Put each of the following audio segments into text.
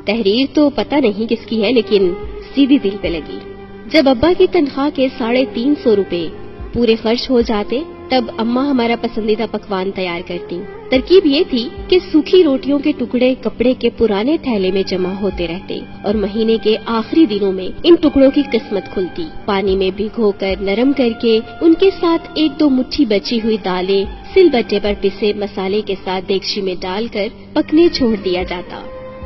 تحریر تو پتہ نہیں کس کی ہے لیکن سیدھی دل پہ لگی۔ جب ابا کی تنخواہ کے 350 روپے پورے خرچ ہو جاتے تب اماں ہمارا پسندیدہ پکوان تیار کرتی۔ ترکیب یہ تھی کہ سوکھی روٹیوں کے ٹکڑے کپڑے کے پرانے تھیلے میں جمع ہوتے رہتے اور مہینے کے آخری دنوں میں ان ٹکڑوں کی قسمت کھلتی۔ پانی میں بھگو کر نرم کر کے ان کے ساتھ 1-2 مٹھی بچی ہوئی دالیں سل بٹے پر پسے مسالے کے ساتھ دیگچی میں ڈال کر پکنے چھوڑ دیا جاتا،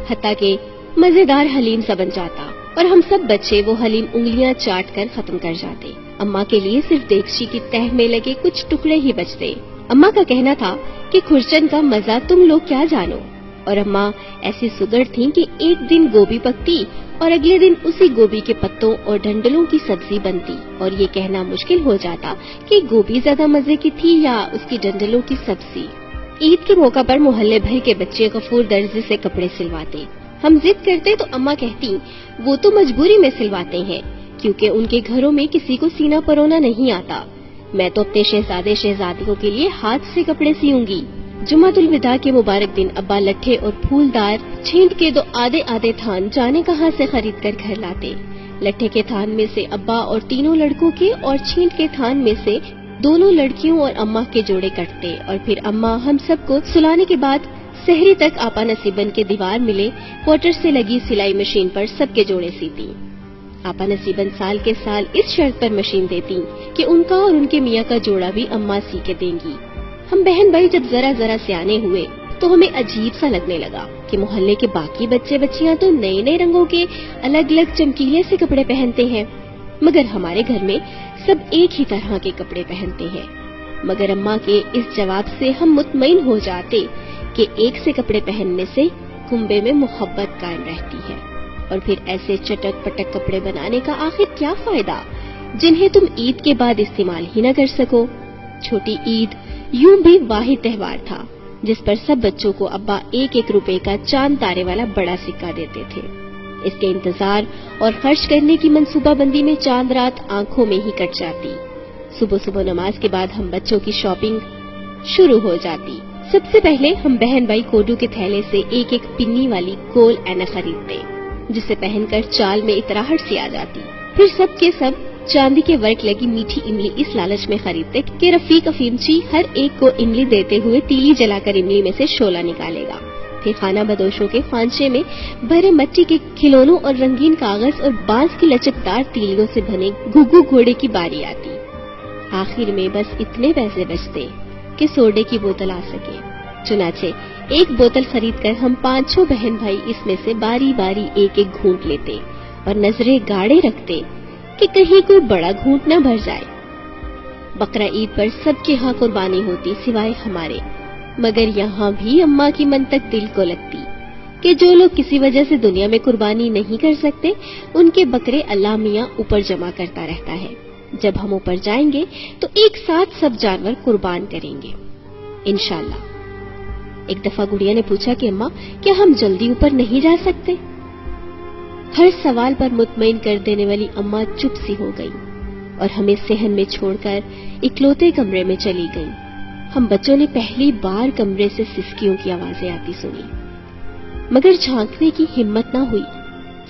حتیٰ کہ مزیدار حلیم سا بن جاتا اور ہم سب بچے وہ حلیم انگلیاں چاٹ کر ختم کر جاتے۔ اماں کے لیے صرف دیگچی کی تہ میں لگے کچھ ٹکڑے ہی بچتے۔ اماں کا کہنا تھا کہ کھرچن کا مزہ تم لوگ کیا جانو، اور اماں ایسی سگڑ تھیں کہ ایک دن گوبھی پکتی اور اگلے دن اسی گوبھی کے پتوں اور ڈنڈلوں کی سبزی بنتی، اور یہ کہنا مشکل ہو جاتا کہ گوبھی زیادہ مزے کی تھی یا اس کی ڈنڈلوں کی سبزی۔ عید کے موقع پر محلے بھر کے بچے غفور درزی سے کپڑے سلواتے۔ ہم ضد کرتے تو اماں کہتی وہ تو مجبوری میں سلواتے ہیں کیونکہ ان کے گھروں میں کسی کو سینہ پرونا نہیں آتا، میں تو اپنے شہزادے شہزادیوں کے لیے ہاتھ سے کپڑے سیوں گی۔ جمعۃ الوداع کے مبارک دن ابا لٹھے اور پھولدار چھینٹ کے 2 آدھے تھان جانے کہاں سے خرید کر گھر لاتے۔ لٹھے کے تھان میں سے ابا اور 3 لڑکوں کے اور چھینٹ کے تھان میں سے 2 لڑکیوں اور اماں کے جوڑے کٹتے، اور پھر اماں ہم سب کو سلانے کے بعد سحری تک آپا نصیبن کے دیوار ملے کوارٹر سے لگی سلائی مشین پر سب کے جوڑے سیتی۔ آپا نصیبن سال کے سال اس شرط پر مشین دیتی کہ ان کا اور ان کے میاں کا جوڑا بھی اماں سی کے دیں گی۔ ہم بہن بھائی جب ذرا سیانے ہوئے تو ہمیں عجیب سا لگنے لگا کہ محلے کے باقی بچے بچیاں تو نئے رنگوں کے الگ الگ چمکیلے سے کپڑے پہنتے ہیں، مگر ہمارے گھر میں سب ایک ہی طرح کے کپڑے پہنتے ہیں۔ مگر اماں کے اس جواب سے ہم مطمئن ہو جاتے کہ ایک سے کپڑے پہننے سے کنبے میں محبت قائم رہتی ہے، اور پھر ایسے چٹک پٹک کپڑے بنانے کا آخر کیا فائدہ جنہیں تم عید کے بعد استعمال ہی نہ کر سکو۔ چھوٹی عید یوں بھی واحد تہوار تھا جس پر سب بچوں کو ابا 1 روپے کا چاند تارے والا بڑا سکہ دیتے تھے۔ اس کے انتظار اور خرچ کرنے کی منصوبہ بندی میں چاند رات آنکھوں میں ہی کٹ جاتی۔ صبح نماز کے بعد ہم بچوں کی شاپنگ شروع ہو جاتی۔ سب سے پہلے ہم بہن بھائی کوڈو کے تھیلے سے 1 پنی والی گول اینک خریدتے جسے پہن کر چال میں اتراہٹ سی آ جاتی۔ پھر سب کے سب چاندی کے ورک لگی میٹھی املی اس لالچ میں خریدتے کہ رفیق افیمچی ہر ایک کو املی دیتے ہوئے تیلی جلا کر املی میں سے شعلہ نکالے گا۔ پھر خانہ بدوشوں کے خوانچے میں بھرے مٹی کے کھلونوں اور رنگین کاغذ اور بانس کی لچکدار تیلیوں سے بنے گھگو گھوڑے کی باری آتی۔ آخر میں بس اتنے پیسے بچتے کہ سوڈے کی بوتل آ سکے۔ چنانچہ 1 بوتل خرید کر ہم 5-6 بہن بھائی اس میں سے باری باری 1 گھونٹ لیتے اور نظریں گاڑے رکھتے کہ کہیں کوئی بڑا گھونٹ نہ بھر جائے۔ بقرہ عید پر سب کے ہاں قربانی ہوتی سوائے ہمارے، مگر یہاں بھی اماں کی منطق دل کو لگتی کہ جو لوگ کسی وجہ سے دنیا میں قربانی نہیں کر سکتے ان کے بکرے اللہ میاں اوپر جمع کرتا رہتا ہے، جب ہم اوپر جائیں گے تو ایک ساتھ سب جانور قربان کریں گے انشاءاللہ۔ ایک دفعہ گڑیا نے پوچھا کہ اماں کیا ہم جلدی اوپر نہیں جا سکتے؟ ہر سوال پر مطمئن کر دینے والی اماں چپ سی ہو گئی اور ہمیں صحن میں چھوڑ کر اکلوتے کمرے میں چلی گئی۔ ہم بچوں نے پہلی بار کمرے سے سسکیوں کی آوازیں آتی سنی، مگر جھانکنے کی ہمت نہ ہوئی۔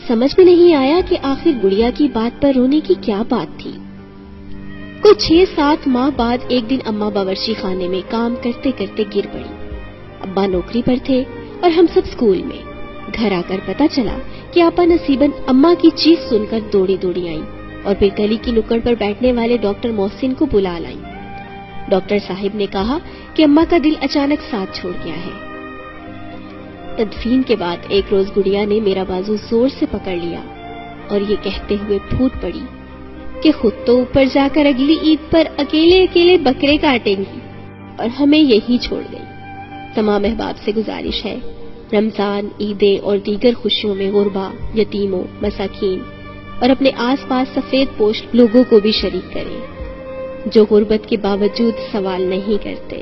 سمجھ میں نہیں آیا کہ آخر گڑیا کی بات پر رونے کی کیا بات تھی۔ کچھ 6-7 ماہ بعد ایک دن اماں باورچی خانے میں کام کرتے کرتے گر پڑی۔ ابا نوکری پر تھے اور ہم سب اسکول میں۔ گھر آ کر پتا چلا کہ آپا نصیبن اماں کی چیخ سن کر دوڑی آئیں اور پھر گلی کی نکڑ پر بیٹھنے والے ڈاکٹر محسن کو بلا لائیں۔ ڈاکٹر صاحب نے کہا کہ اماں کا دل اچانک ساتھ چھوڑ گیا ہے۔ تدفین کے بعد ایک روز گڑیا نے میرا بازو زور سے پکڑ لیا اور یہ کہتے ہوئے پھوٹ پڑی کہ خود تو اوپر جا کر اگلی عید پر اکیلے بکرے کاٹیں گی اور ہمیں یہیں چھوڑ گئی۔ تمام احباب سے گزارش ہے رمضان، عیدیں اور دیگر خوشیوں میں غربا، یتیموں، مساکین اور اپنے آس پاس سفید پوش لوگوں کو بھی شریک کریں جو غربت کے باوجود سوال نہیں کرتے۔